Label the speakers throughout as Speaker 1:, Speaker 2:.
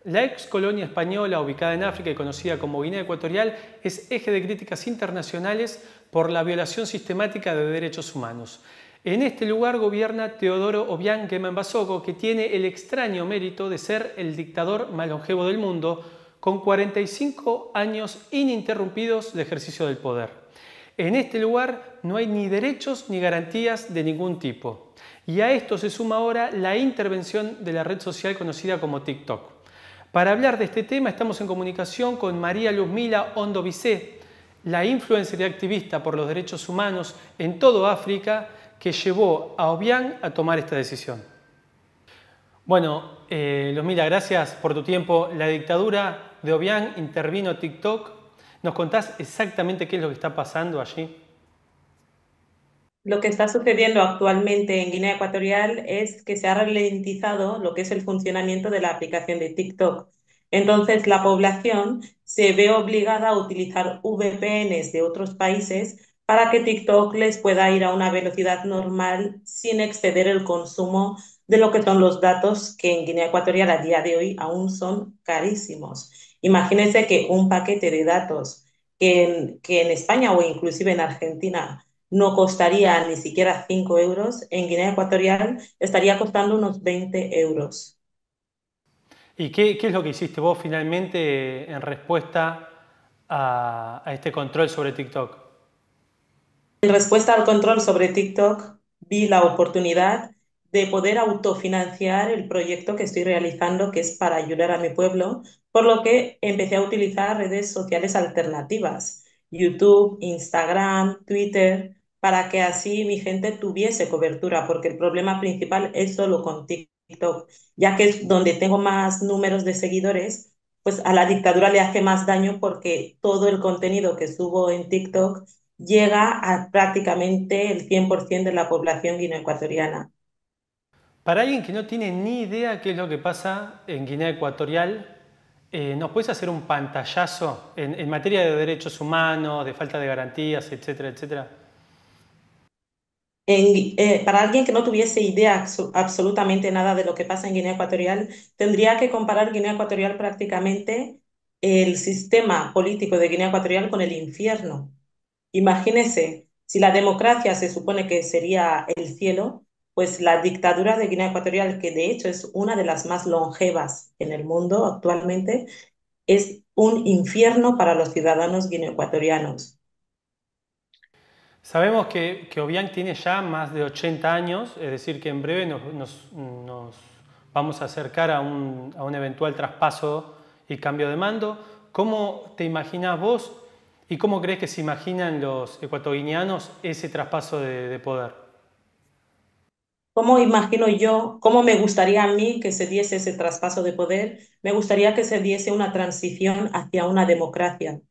Speaker 1: La ex colonia española ubicada en África y conocida como Guinea Ecuatorial es eje de críticas internacionales por la violación sistemática de derechos humanos. En este lugar gobierna Teodoro Obiang Nguema, que tiene el extraño mérito de ser el dictador más longevo del mundo, con 45 años ininterrumpidos de ejercicio del poder. En este lugar no hay ni derechos ni garantías de ningún tipo. Y a esto se suma ahora la intervención de la red social conocida como TikTok. Para hablar de este tema estamos en comunicación con María Luzmila Ondo Bisé, la influencer y activista por los derechos humanos en todo África que llevó a Obiang a tomar esta decisión. Bueno, Luzmila, gracias por tu tiempo. La dictadura de Obiang intervino TikTok. ¿Nos contás exactamente qué es lo que está pasando allí?
Speaker 2: Lo que está sucediendo actualmente en Guinea Ecuatorial es que se ha ralentizado lo que es el funcionamiento de la aplicación de TikTok. Entonces, la población se ve obligada a utilizar VPNs de otros países para que TikTok les pueda ir a una velocidad normal sin exceder el consumo de lo que son los datos que en Guinea Ecuatorial a día de hoy aún son carísimos. Imagínense que un paquete de datos que en España o inclusive en Argentina no costaría ni siquiera 5 euros, en Guinea Ecuatorial estaría costando unos 20 euros.
Speaker 1: ¿Y qué es lo que hiciste vos finalmente en respuesta a este control sobre TikTok?
Speaker 2: En respuesta al control sobre TikTok, vi la oportunidad de poder autofinanciar el proyecto que estoy realizando, que es para ayudar a mi pueblo, por lo que empecé a utilizar redes sociales alternativas, YouTube, Instagram, Twitter, para que así mi gente tuviese cobertura, porque el problema principal es solo con TikTok, ya que es donde tengo más números de seguidores, pues a la dictadura le hace más daño porque todo el contenido que subo en TikTok llega a prácticamente el 100% de la población guineoecuatoriana.
Speaker 1: Para alguien que no tiene ni idea qué es lo que pasa en Guinea Ecuatorial, ¿nos puedes hacer un pantallazo en materia de derechos humanos, de falta de garantías, etcétera, etcétera?
Speaker 2: Para alguien que no tuviese idea absolutamente nada de lo que pasa en Guinea Ecuatorial, tendría que comparar Guinea Ecuatorial prácticamente el sistema político de Guinea Ecuatorial con el infierno. Imagínese, si la democracia se supone que sería el cielo, pues la dictadura de Guinea Ecuatorial, que de hecho es una de las más longevas en el mundo actualmente, es un infierno para los ciudadanos guineoecuatorianos.
Speaker 1: Sabemos que Obiang tiene ya más de 80 años, es decir, que en breve nos vamos a acercar a un eventual traspaso y cambio de mando. ¿Cómo te imaginas vos y cómo crees que se imaginan los ecuatoguineanos ese traspaso de poder?
Speaker 2: ¿Cómo imagino yo, cómo me gustaría a mí que se diese ese traspaso de poder? Me gustaría que se diese una transición hacia una democracia,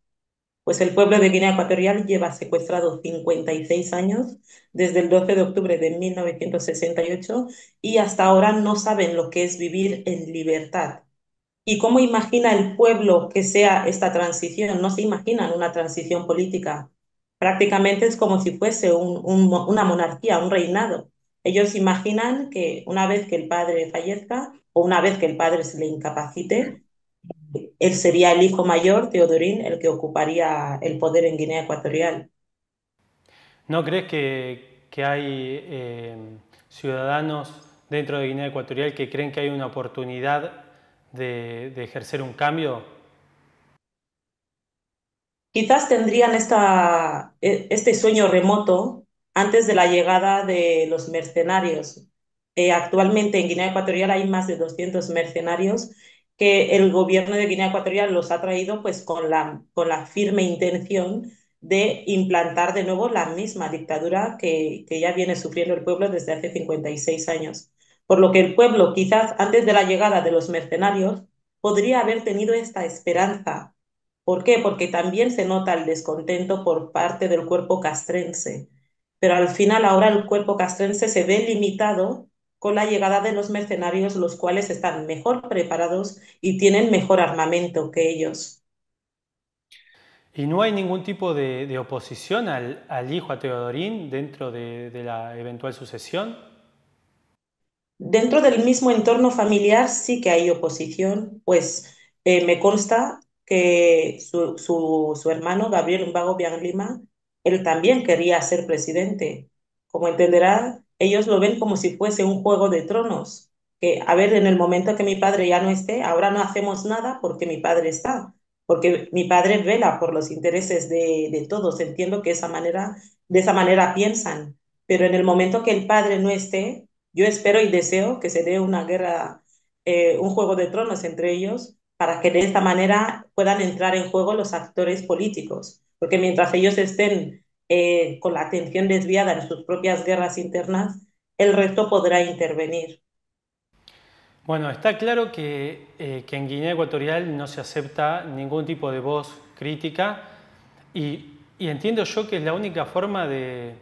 Speaker 2: pues el pueblo de Guinea Ecuatorial lleva secuestrado 56 años, desde el 12 de octubre de 1968, y hasta ahora no saben lo que es vivir en libertad. ¿Y cómo imagina el pueblo que sea esta transición? No se imaginan una transición política. Prácticamente es como si fuese una monarquía, un reinado. Ellos imaginan que una vez que el padre fallezca o una vez que el padre se le incapacite, él sería el hijo mayor, Teodorín, el que ocuparía el poder en Guinea Ecuatorial.
Speaker 1: ¿No crees que hay ciudadanos dentro de Guinea Ecuatorial que creen que hay una oportunidad de ejercer un cambio?
Speaker 2: Quizás tendrían este sueño remoto antes de la llegada de los mercenarios. Actualmente en Guinea Ecuatorial hay más de 200 mercenarios que el gobierno de Guinea Ecuatorial los ha traído pues con la firme intención de implantar de nuevo la misma dictadura que ya viene sufriendo el pueblo desde hace 56 años. Por lo que el pueblo, quizás antes de la llegada de los mercenarios, podría haber tenido esta esperanza. ¿Por qué? Porque también se nota el descontento por parte del cuerpo castrense, pero al final ahora el cuerpo castrense se ve limitado con la llegada de los mercenarios, los cuales están mejor preparados y tienen mejor armamento que ellos.
Speaker 1: ¿Y no hay ningún tipo de oposición al hijo, a Teodorín, dentro de la eventual sucesión?
Speaker 2: Dentro del mismo entorno familiar sí que hay oposición, pues me consta que su hermano, Gabriel Mbago Lima, él también quería ser presidente. Como entenderá, ellos lo ven como si fuese un juego de tronos, que a ver, en el momento que mi padre ya no esté, ahora no hacemos nada porque mi padre está, porque mi padre vela por los intereses de todos. Entiendo que de esa manera piensan, pero en el momento que el padre no esté, yo espero y deseo que se dé una guerra, un juego de tronos entre ellos, para que de esta manera puedan entrar en juego los actores políticos. Porque mientras ellos estén con la atención desviada en sus propias guerras internas, el resto podrá intervenir.
Speaker 1: Bueno, está claro que en Guinea Ecuatorial no se acepta ningún tipo de voz crítica y entiendo yo que es la única forma de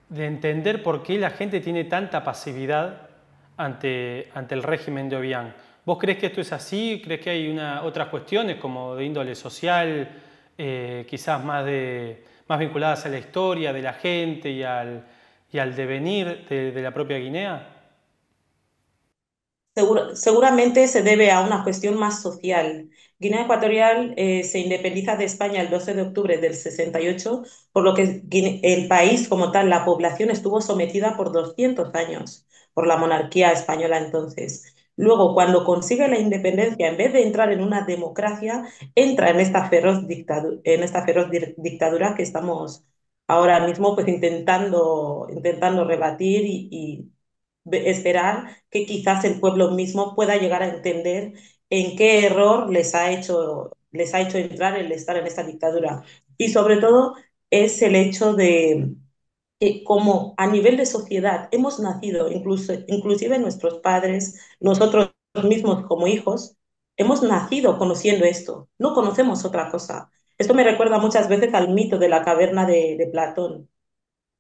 Speaker 1: entender por qué la gente tiene tanta pasividad ante el régimen de Obiang. ¿Vos crees que esto es así? ¿Crees que hay otras cuestiones como de índole social, quizás más vinculadas a la historia de la gente y al devenir de la propia Guinea?
Speaker 2: Seguramente se debe a una cuestión más social. Guinea Ecuatorial se independiza de España el 12 de octubre del 68, por lo que el país como tal, la población estuvo sometida por 200 años por la monarquía española entonces. Luego, cuando consigue la independencia, en vez de entrar en una democracia, entra en esta dictadura que estamos ahora mismo pues intentando rebatir y esperar que quizás el pueblo mismo pueda llegar a entender en qué error les ha hecho entrar el estar en esta dictadura. Y sobre todo es el hecho de que como a nivel de sociedad hemos nacido, inclusive nuestros padres, nosotros mismos como hijos, hemos nacido conociendo esto, no conocemos otra cosa. Esto me recuerda muchas veces al mito de la caverna de Platón,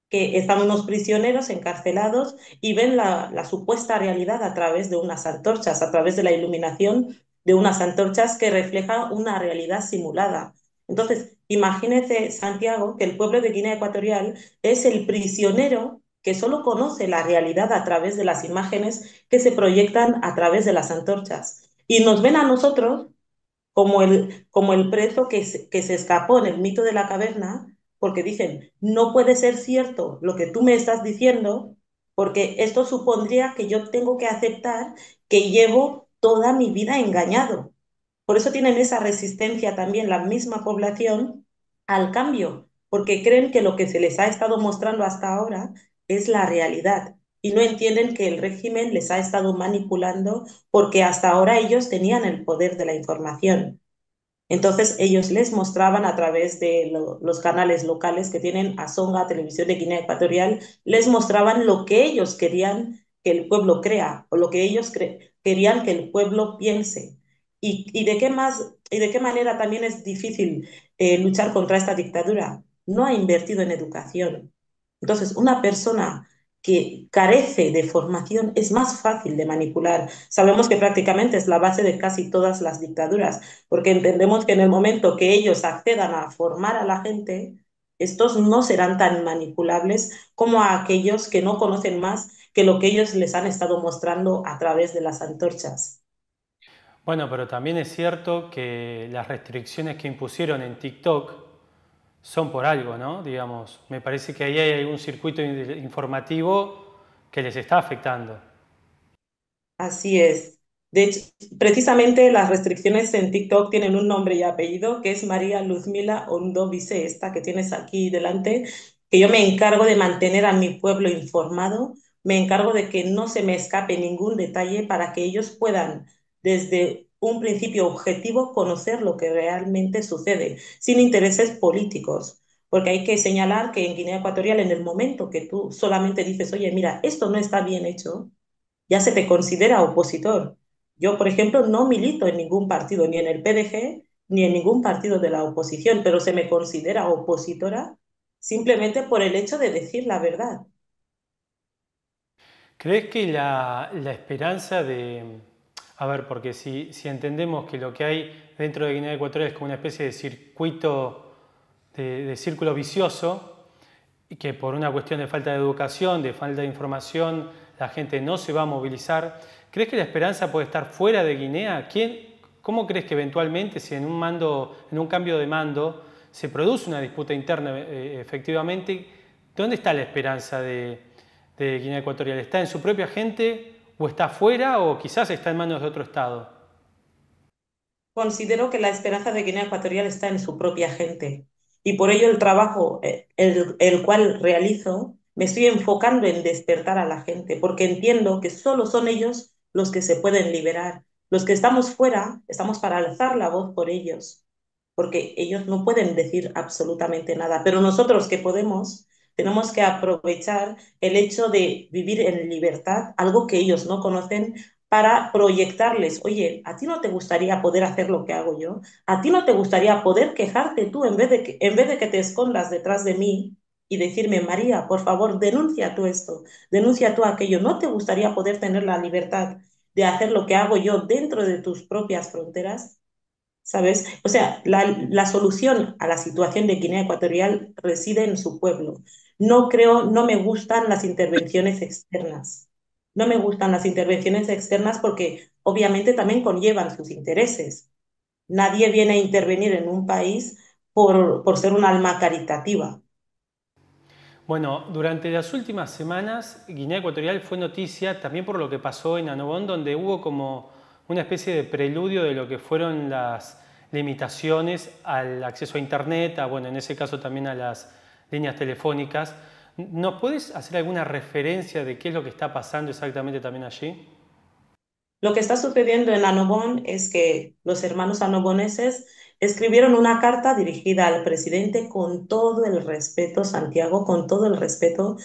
Speaker 2: que están unos prisioneros encarcelados y ven la supuesta realidad a través de unas antorchas, a través de la iluminación de unas antorchas que refleja una realidad simulada. Entonces, imagínese, Santiago, que el pueblo de Guinea Ecuatorial es el prisionero que solo conoce la realidad a través de las imágenes que se proyectan a través de las antorchas. Y nos ven a nosotros como el preso que se escapó en el mito de la caverna, porque dicen, no puede ser cierto lo que tú me estás diciendo, porque esto supondría que yo tengo que aceptar que llevo toda mi vida engañado. Por eso tienen esa resistencia también la misma población al cambio, porque creen que lo que se les ha estado mostrando hasta ahora es la realidad y no entienden que el régimen les ha estado manipulando porque hasta ahora ellos tenían el poder de la información. Entonces ellos les mostraban a través de los canales locales que tienen Azonga, Televisión de Guinea Ecuatorial, les mostraban lo que ellos querían que el pueblo crea o lo que ellos querían que el pueblo piense. Y de qué manera también es difícil luchar contra esta dictadura? No ha invertido en educación. Entonces, una persona que carece de formación es más fácil de manipular. Sabemos que prácticamente es la base de casi todas las dictaduras, porque entendemos que en el momento que ellos accedan a formar a la gente, estos no serán tan manipulables como a aquellos que no conocen más que lo que ellos les han estado mostrando a través de las antorchas.
Speaker 1: Bueno, pero también es cierto que las restricciones que impusieron en TikTok son por algo, ¿no? Digamos, me parece que ahí hay algún circuito informativo que les está afectando.
Speaker 2: Así es. De hecho, precisamente las restricciones en TikTok tienen un nombre y apellido, que es María Luzmila Ondo Vice, esta que tienes aquí delante, que yo me encargo de mantener a mi pueblo informado, me encargo de que no se me escape ningún detalle para que ellos puedan, desde un principio objetivo, conocer lo que realmente sucede, sin intereses políticos. Porque hay que señalar que en Guinea Ecuatorial, en el momento que tú solamente dices, oye, mira, esto no está bien hecho, ya se te considera opositor. Yo, por ejemplo, no milito en ningún partido, ni en el PDG, ni en ningún partido de la oposición, pero se me considera opositora simplemente por el hecho de decir la verdad.
Speaker 1: ¿Crees que la esperanza de... A ver, porque si entendemos que lo que hay dentro de Guinea Ecuatorial es como una especie de circuito, de círculo vicioso, y que por una cuestión de falta de educación, de falta de información, la gente no se va a movilizar. ¿Crees que la esperanza puede estar fuera de Guinea? ¿Cómo crees que eventualmente, si en un cambio de mando, se produce una disputa interna efectivamente, dónde está la esperanza de Guinea Ecuatorial? ¿Está en su propia gente o está afuera o quizás está en manos de otro Estado?
Speaker 2: Considero que la esperanza de Guinea Ecuatorial está en su propia gente y por ello el trabajo, el cual realizo, me estoy enfocando en despertar a la gente, porque entiendo que solo son ellos los que se pueden liberar. Los que estamos fuera, estamos para alzar la voz por ellos, porque ellos no pueden decir absolutamente nada, pero nosotros que podemos, tenemos que aprovechar el hecho de vivir en libertad, algo que ellos no conocen, para proyectarles, oye, ¿a ti no te gustaría poder hacer lo que hago yo? ¿A ti no te gustaría poder quejarte tú en vez de que te escondas detrás de mí y decirme, María, por favor, denuncia tú esto, denuncia tú aquello? ¿No te gustaría poder tener la libertad de hacer lo que hago yo dentro de tus propias fronteras? ¿Sabes? O sea, la solución a la situación de Guinea Ecuatorial reside en su pueblo. No me gustan las intervenciones externas. No me gustan las intervenciones externas porque obviamente también conllevan sus intereses. Nadie viene a intervenir en un país por ser un alma caritativa.
Speaker 1: Bueno, durante las últimas semanas, Guinea Ecuatorial fue noticia también por lo que pasó en Annobón, donde hubo como una especie de preludio de lo que fueron las limitaciones al acceso a Internet, bueno, en ese caso también a las líneas telefónicas. ¿Nos puedes hacer alguna referencia de qué es lo que está pasando exactamente también allí?
Speaker 2: Lo que está sucediendo en Annobón es que los hermanos anoboneses escribieron una carta dirigida al presidente con todo el respeto, Santiago, con todo el respeto,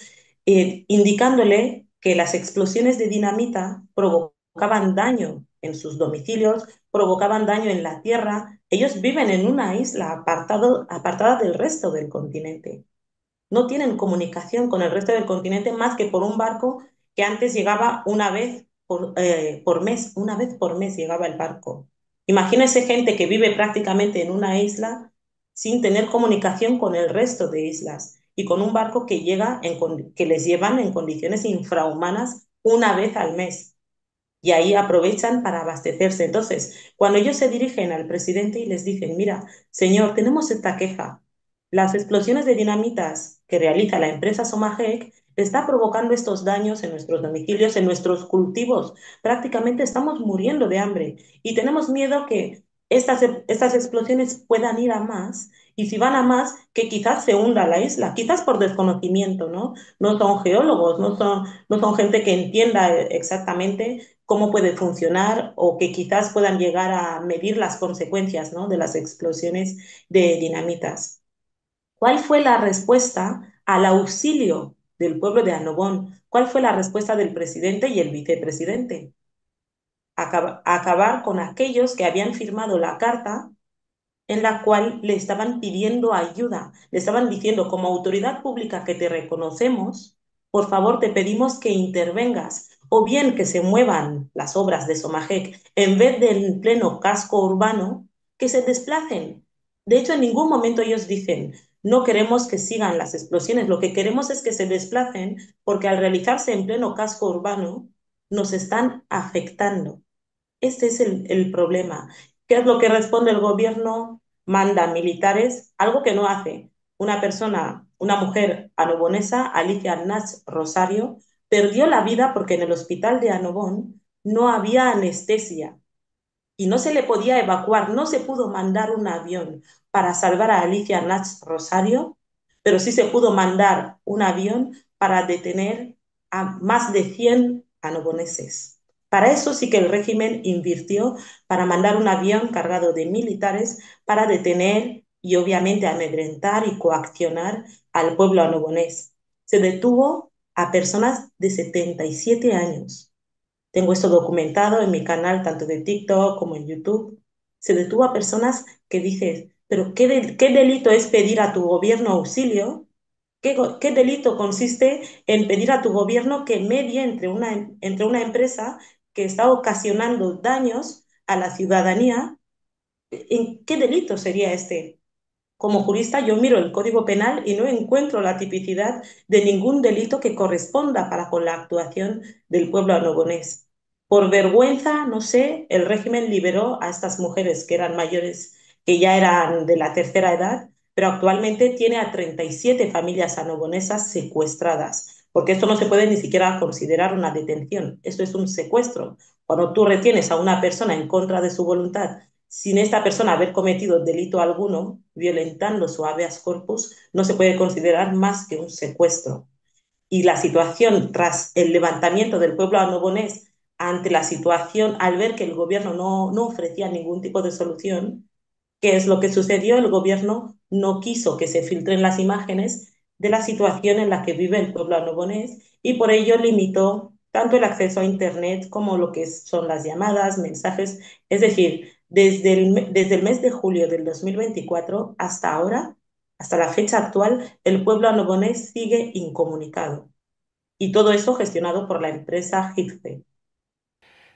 Speaker 2: indicándole que las explosiones de dinamita provocaban daño en sus domicilios, provocaban daño en la tierra. Ellos viven en una isla apartada del resto del continente. No tienen comunicación con el resto del continente más que por un barco que antes llegaba por mes, una vez por mes llegaba el barco. Imagínense gente que vive prácticamente en una isla sin tener comunicación con el resto de islas y con un barco que les llevan en condiciones infrahumanas una vez al mes y ahí aprovechan para abastecerse. Entonces, cuando ellos se dirigen al presidente y les dicen, mira, señor, tenemos esta queja, las explosiones de dinamitas que realiza la empresa Somagec está provocando estos daños en nuestros domicilios, en nuestros cultivos. Prácticamente estamos muriendo de hambre y tenemos miedo que estas explosiones puedan ir a más y si van a más, que quizás se hunda la isla, quizás por desconocimiento, ¿no? No son geólogos, no son gente que entienda exactamente cómo puede funcionar o que quizás puedan llegar a medir las consecuencias, ¿no?, de las explosiones de dinamitas. ¿Cuál fue la respuesta al auxilio del pueblo de Annobón? ¿Cuál fue la respuesta del presidente y el vicepresidente? Acabar con aquellos que habían firmado la carta en la cual le estaban pidiendo ayuda, le estaban diciendo, como autoridad pública que te reconocemos, por favor te pedimos que intervengas, o bien que se muevan las obras de Somagec, en vez del pleno casco urbano, que se desplacen. De hecho, en ningún momento ellos dicen, no queremos que sigan las explosiones, lo que queremos es que se desplacen porque al realizarse en pleno casco urbano nos están afectando. Este es el problema. ¿Qué es lo que responde el gobierno? Manda militares, algo que no hace. Una persona, una mujer anobonesa, Alicia Nach Rosario, perdió la vida porque en el hospital de Anobón no había anestesia y no se le podía evacuar, no se pudo mandar un avión para salvar a Alicia Nach Rosario, pero sí se pudo mandar un avión para detener a más de 100 anoboneses. Para eso sí que el régimen invirtió para mandar un avión cargado de militares para detener y obviamente amedrentar y coaccionar al pueblo anobonés. Se detuvo a personas de 77 años. Tengo esto documentado en mi canal, tanto de TikTok como en YouTube. Se detuvo a personas que dices, pero ¿qué delito es pedir a tu gobierno auxilio? ¿Qué delito consiste en pedir a tu gobierno que medie entre una empresa que está ocasionando daños a la ciudadanía? ¿En qué delito sería este? como jurista, yo miro el Código Penal y no encuentro la tipicidad de ningún delito que corresponda para con la actuación del pueblo annobonés. Por vergüenza, no sé, el régimen liberó a estas mujeres que eran mayores, que ya eran de la tercera edad, pero actualmente tiene a 37 familias anobonesas secuestradas, porque esto no se puede ni siquiera considerar una detención, esto es un secuestro. Cuando tú retienes a una persona en contra de su voluntad, sin esta persona haber cometido delito alguno, violentando su habeas corpus, no se puede considerar más que un secuestro. Y la situación tras el levantamiento del pueblo annobonés ante la situación, al ver que el gobierno no ofrecía ningún tipo de solución, ¿qué es lo que sucedió? El gobierno no quiso que se filtren las imágenes de la situación en la que vive el pueblo annobonés y por ello limitó tanto el acceso a Internet como lo que son las llamadas, mensajes. Es decir, desde el mes de julio del 2024 hasta ahora, hasta la fecha actual, el pueblo annobonés sigue incomunicado. Y todo esto gestionado por la empresa HITFE.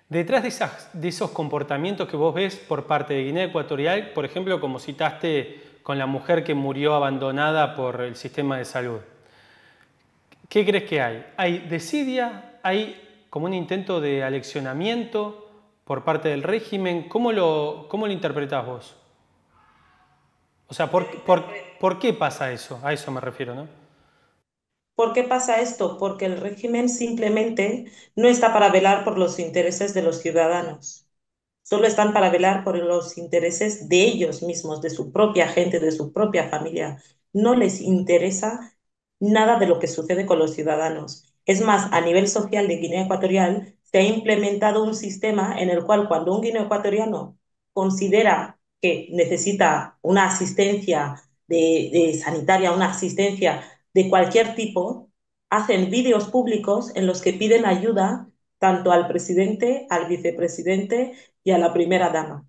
Speaker 1: Detrás de esos comportamientos que vos ves por parte de Guinea Ecuatorial, por ejemplo, como citaste con la mujer que murió abandonada por el sistema de salud, ¿qué crees que hay? ¿Hay desidia? ¿Hay como un intento de aleccionamiento por parte del régimen? ¿Cómo lo interpretás vos? O sea, ¿por qué pasa eso? A eso me refiero, ¿no?
Speaker 2: ¿Por qué pasa esto? Porque el régimen simplemente no está para velar por los intereses de los ciudadanos. Solo están para velar por los intereses de ellos mismos, de su propia gente, de su propia familia. No les interesa nada de lo que sucede con los ciudadanos. Es más, a nivel social de Guinea Ecuatorial se ha implementado un sistema en el cual cuando un guineo ecuatoriano considera que necesita una asistencia de sanitaria, una asistencia de cualquier tipo, hacen vídeos públicos en los que piden ayuda tanto al presidente, al vicepresidente y a la primera dama.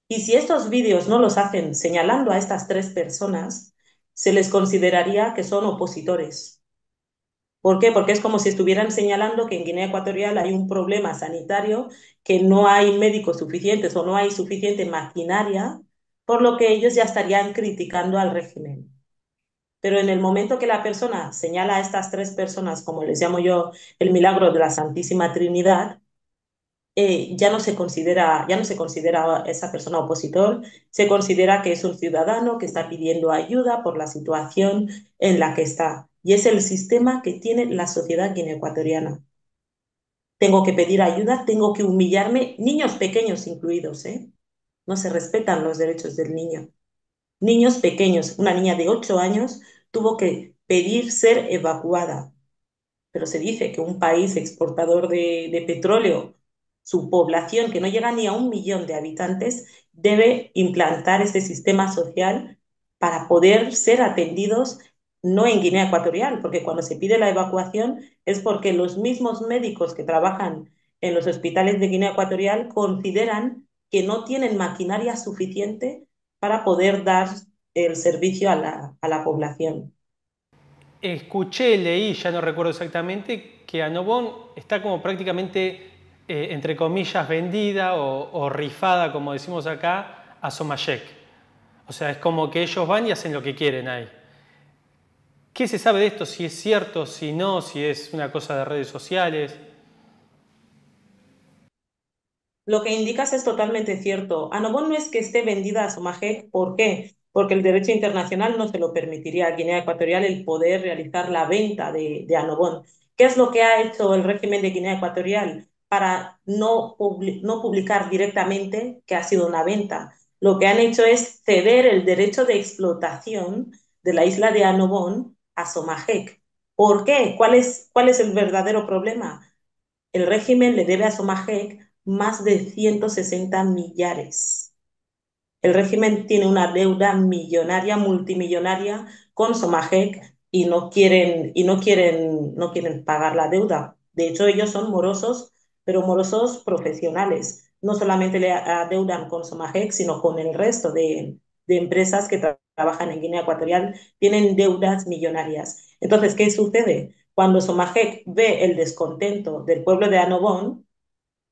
Speaker 2: Y si estos vídeos no los hacen señalando a estas tres personas, se les consideraría que son opositores. ¿Por qué? Porque es como si estuvieran señalando que en Guinea Ecuatorial hay un problema sanitario, que no hay médicos suficientes o no hay suficiente maquinaria, por lo que ellos ya estarían criticando al régimen. Pero en el momento que la persona señala a estas tres personas, como les llamo yo, el milagro de la Santísima Trinidad, ya no se considera esa persona opositor, se considera que es un ciudadano que está pidiendo ayuda por la situación en la que está. Y es el sistema que tiene la sociedad guineoecuatoriana. Tengo que pedir ayuda, tengo que humillarme, niños pequeños incluidos, ¿eh? No se respetan los derechos del niño. Niños pequeños, una niña de 8 años tuvo que pedir ser evacuada, pero se dice que un país exportador de petróleo, su población, que no llega ni a 1 millón de habitantes, debe implantar este sistema social para poder ser atendidos no en Guinea Ecuatorial, porque cuando se pide la evacuación es porque los mismos médicos que trabajan en los hospitales de Guinea Ecuatorial consideran que no tienen maquinaria suficiente para poder dar el servicio a la población.
Speaker 1: Escuché, leí, ya no recuerdo exactamente, que Annobón está como prácticamente, entre comillas, vendida o rifada, como decimos acá, a Somayek. O sea, es como que ellos van y hacen lo que quieren ahí. ¿Qué se sabe de esto? Si es cierto, si no, si es una cosa de redes sociales.
Speaker 2: Lo que indicas es totalmente cierto. Annobón no es que esté vendida a Somajec. ¿Por qué? Porque el derecho internacional no se lo permitiría a Guinea Ecuatorial el poder realizar la venta de Annobón. ¿Qué es lo que ha hecho el régimen de Guinea Ecuatorial para no publicar directamente que ha sido una venta? Lo que han hecho es ceder el derecho de explotación de la isla de Annobón a Somajec. ¿Por qué? ¿Cuál es el verdadero problema? El régimen le debe a Somajec más de 160 millares. El régimen tiene una deuda millonaria, multimillonaria con Somajec y no quieren pagar la deuda. De hecho, ellos son morosos, pero morosos profesionales. No solamente le adeudan con Somajec, sino con el resto de empresas que trabajan en Guinea Ecuatorial, tienen deudas millonarias. Entonces, ¿qué sucede? Cuando Somajec ve el descontento del pueblo de Annobón,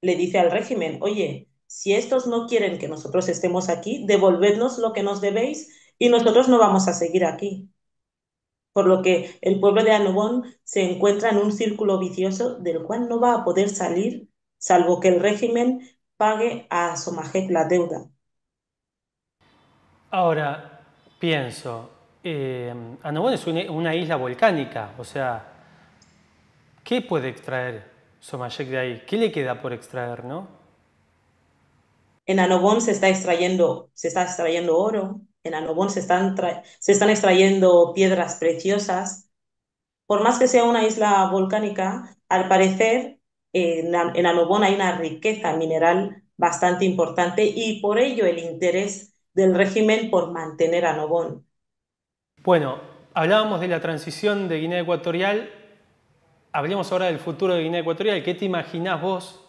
Speaker 2: le dice al régimen, oye, si estos no quieren que nosotros estemos aquí, devolvednos lo que nos debéis y nosotros no vamos a seguir aquí. Por lo que el pueblo de Annobón se encuentra en un círculo vicioso del cual no va a poder salir, salvo que el régimen pague a Somajec la deuda.
Speaker 1: Ahora, pienso, Annobón es una isla volcánica, o sea, ¿qué puede extraer Somayek de ahí? ¿Qué le queda por extraer, no?
Speaker 2: En Annobón se está extrayendo oro, en Annobón se están extrayendo piedras preciosas. Por más que sea una isla volcánica, al parecer en Annobón hay una riqueza mineral bastante importante y por ello el interés del régimen por mantener Annobón.
Speaker 1: Bueno, hablábamos de la transición de Guinea Ecuatorial, hablemos ahora del futuro de Guinea Ecuatorial. ¿Qué te imaginás vos?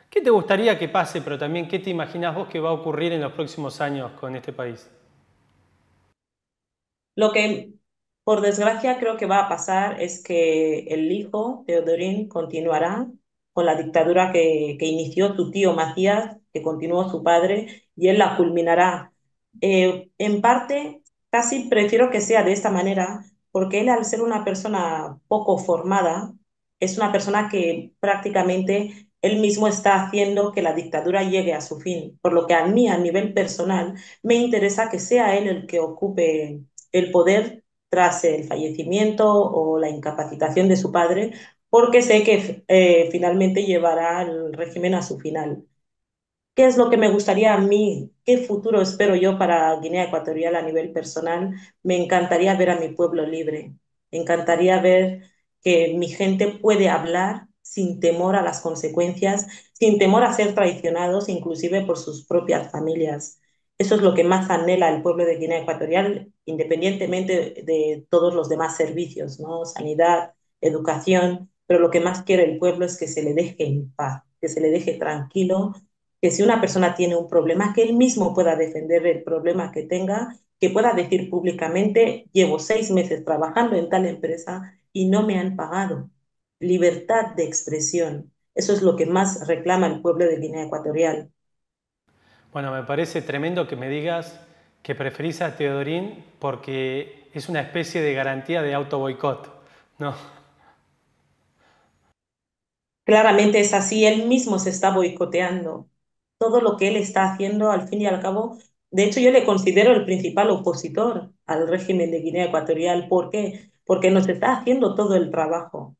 Speaker 1: ¿Qué te gustaría que pase, pero también qué te imaginás vos que va a ocurrir en los próximos años con este país?
Speaker 2: Lo que, por desgracia, creo que va a pasar es que el hijo, Teodorín, continuará con la dictadura que inició su tío Macías, que continuó su padre, y él la culminará. En parte, casi prefiero que sea de esta manera, porque él, al ser una persona poco formada, es una persona que prácticamente él mismo está haciendo que la dictadura llegue a su fin. Por lo que a mí, a nivel personal, me interesa que sea él el que ocupe el poder tras el fallecimiento o la incapacitación de su padre, porque sé que finalmente llevará al régimen a su final. ¿Qué es lo que me gustaría a mí? ¿Qué futuro espero yo para Guinea Ecuatorial a nivel personal? Me encantaría ver a mi pueblo libre. Me encantaría ver que mi gente puede hablar sin temor a las consecuencias, sin temor a ser traicionados, inclusive por sus propias familias. Eso es lo que más anhela el pueblo de Guinea Ecuatorial, independientemente de todos los demás servicios, ¿no? Sanidad, educación, pero lo que más quiere el pueblo es que se le deje en paz, que se le deje tranquilo, que si una persona tiene un problema, que él mismo pueda defender el problema que tenga, que pueda decir públicamente, llevo 6 meses trabajando en tal empresa y no me han pagado. Libertad de expresión. Eso es lo que más reclama el pueblo de Guinea Ecuatorial.
Speaker 1: Bueno, me parece tremendo que me digas que preferís a Teodorín porque es una especie de garantía de auto boicot, ¿no?
Speaker 2: Claramente es así, él mismo se está boicoteando. Todo lo que él está haciendo, al fin y al cabo, de hecho yo le considero el principal opositor al régimen de Guinea Ecuatorial. ¿Por qué? Porque nos está haciendo todo el trabajo.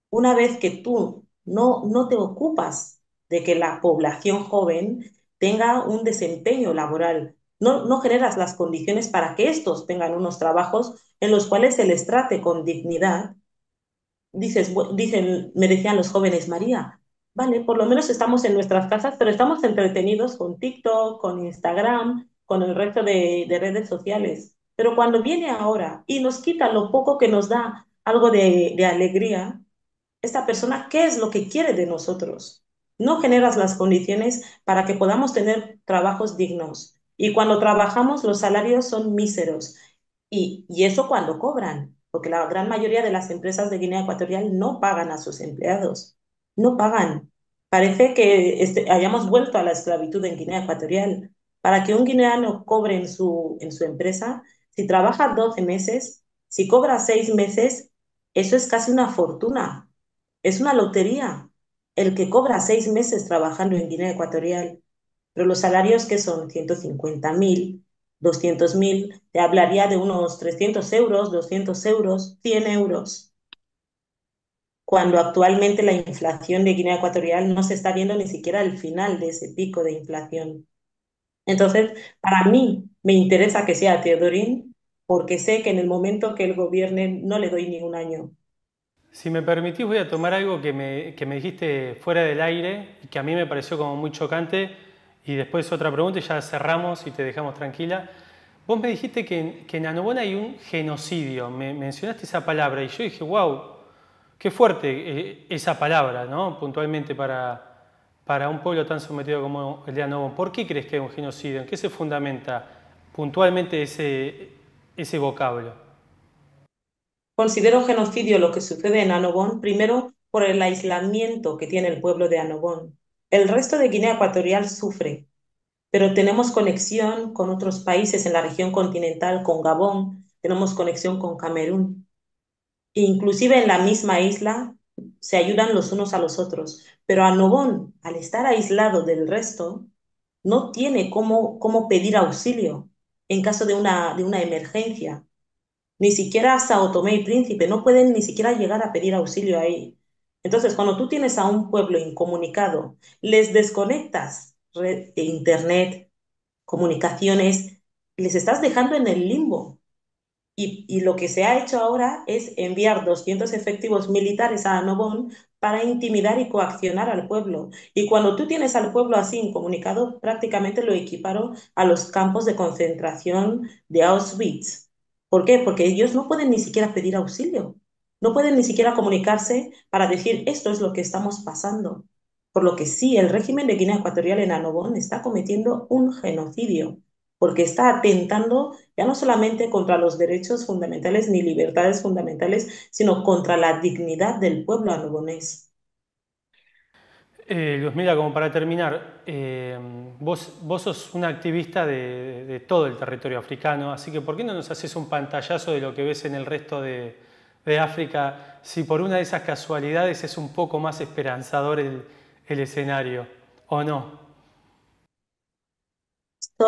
Speaker 2: Una vez que tú no te ocupas de que la población joven tenga un desempeño laboral, no generas las condiciones para que estos tengan unos trabajos en los cuales se les trate con dignidad. Me decían los jóvenes, María, vale, por lo menos estamos en nuestras casas, pero estamos entretenidos con TikTok, con Instagram, con el resto de redes sociales. Pero cuando viene ahora y nos quita lo poco que nos da algo de alegría, esta persona, ¿qué es lo que quiere de nosotros? No generas las condiciones para que podamos tener trabajos dignos. Y cuando trabajamos, los salarios son míseros. Y eso cuando cobran, porque la gran mayoría de las empresas de Guinea Ecuatorial no pagan a sus empleados. No pagan. Parece que hayamos vuelto a la esclavitud en Guinea Ecuatorial. Para que un guineano cobre en su empresa, si trabaja 12 meses, si cobra 6 meses, eso es casi una fortuna. Es una lotería el que cobra 6 meses trabajando en Guinea Ecuatorial, pero los salarios que son 150.000, 200.000, te hablaría de unos 300 euros, 200 euros, 100 euros, cuando actualmente la inflación de Guinea Ecuatorial no se está viendo ni siquiera el final de ese pico de inflación. Entonces, para mí me interesa que sea Teodorín porque sé que en el momento que él gobierne no le doy ni un año.
Speaker 1: Si me permitís, voy a tomar algo que me dijiste fuera del aire y que a mí me pareció como muy chocante, y después otra pregunta y ya cerramos y te dejamos tranquila. Vos me dijiste que en Annobón hay un genocidio, me mencionaste esa palabra y yo dije, wow, qué fuerte esa palabra, ¿no? Puntualmente para un pueblo tan sometido como el de Annobón. ¿Por qué crees que hay un genocidio? ¿En qué se fundamenta puntualmente ese vocablo?
Speaker 2: Considero genocidio lo que sucede en Annobón, primero por el aislamiento que tiene el pueblo de Annobón. El resto de Guinea Ecuatorial sufre, pero tenemos conexión con otros países en la región continental, con Gabón, tenemos conexión con Camerún. E inclusive en la misma isla se ayudan los unos a los otros, pero Annobón, al estar aislado del resto, no tiene cómo pedir auxilio en caso de una emergencia. Ni siquiera Sao Tomé y Príncipe, no pueden ni siquiera llegar a pedir auxilio ahí. Entonces, cuando tú tienes a un pueblo incomunicado, les desconectas red de internet, comunicaciones, les estás dejando en el limbo. Y lo que se ha hecho ahora es enviar 200 efectivos militares a Annobón para intimidar y coaccionar al pueblo. Y cuando tú tienes al pueblo así incomunicado, prácticamente lo equiparo a los campos de concentración de Auschwitz. ¿Por qué? Porque ellos no pueden ni siquiera pedir auxilio. No pueden ni siquiera comunicarse para decir esto es lo que estamos pasando. Por lo que sí, el régimen de Guinea Ecuatorial en Annobón está cometiendo un genocidio, porque está atentando ya no solamente contra los derechos fundamentales ni libertades fundamentales, sino contra la dignidad del pueblo annobonés.
Speaker 1: Luz, mira, como para terminar, vos sos una activista de todo el territorio africano, así que ¿por qué no nos haces un pantallazo de lo que ves en el resto de África, si por una de esas casualidades es un poco más esperanzador el escenario, o no?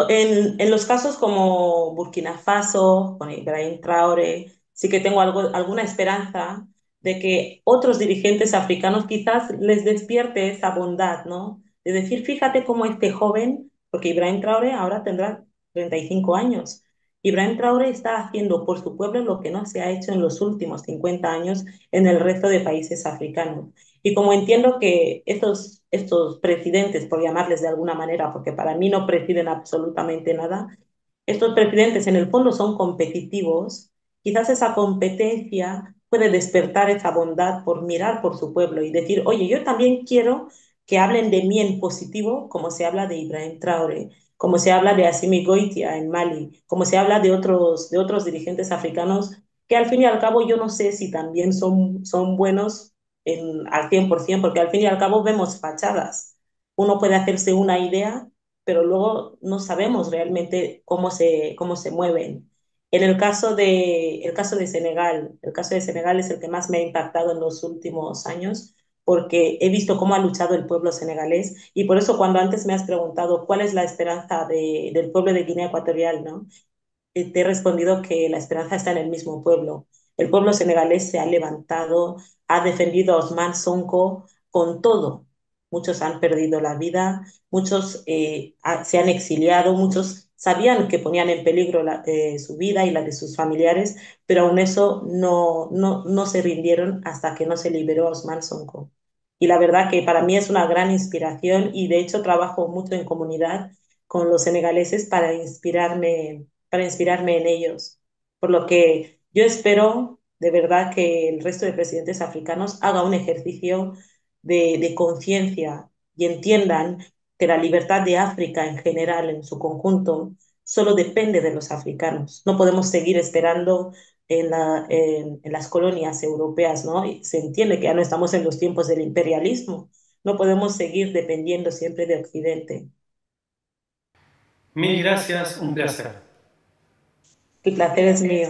Speaker 2: En los casos como Burkina Faso, con Ibrahim Traoré, sí que tengo alguna esperanza de que otros dirigentes africanos quizás les despierte esa bondad, ¿no? De decir, fíjate cómo este joven, porque Ibrahim Traoré ahora tendrá 35 años, Ibrahim Traoré está haciendo por su pueblo lo que no se ha hecho en los últimos 50 años en el resto de países africanos. Y como entiendo que estos presidentes, por llamarles de alguna manera, porque para mí no presiden absolutamente nada, estos presidentes en el fondo son competitivos, quizás esa competencia puede despertar esa bondad por mirar por su pueblo y decir, oye, yo también quiero que hablen de mí en positivo, como se habla de Ibrahim Traoré, como se habla de Assimi Goïtia en Mali, como se habla de otros dirigentes africanos, que al fin y al cabo yo no sé si también son buenos al 100%, porque al fin y al cabo vemos fachadas. Uno puede hacerse una idea, pero luego no sabemos realmente cómo se mueven. En el caso de Senegal, el caso de Senegal es el que más me ha impactado en los últimos años, porque he visto cómo ha luchado el pueblo senegalés y por eso cuando antes me has preguntado cuál es la esperanza del pueblo de Guinea Ecuatorial, ¿no? Te he respondido que la esperanza está en el mismo pueblo. El pueblo senegalés se ha levantado, ha defendido a Ousmane Sonko con todo. Muchos han perdido la vida, muchos se han exiliado, muchos sabían que ponían en peligro su vida y la de sus familiares, pero aún eso no se rindieron hasta que no se liberó a Ousmane Sonko. Y la verdad que para mí es una gran inspiración y de hecho trabajo mucho en comunidad con los senegaleses para inspirarme en ellos. Por lo que yo espero de verdad que el resto de presidentes africanos haga un ejercicio de conciencia y entiendan que la libertad de África en general, en su conjunto, solo depende de los africanos. No podemos seguir esperando en las colonias europeas, ¿no? Y se entiende que ya no estamos en los tiempos del imperialismo. No podemos seguir dependiendo siempre de Occidente.
Speaker 1: Mil gracias, un placer.
Speaker 2: El placer es mío.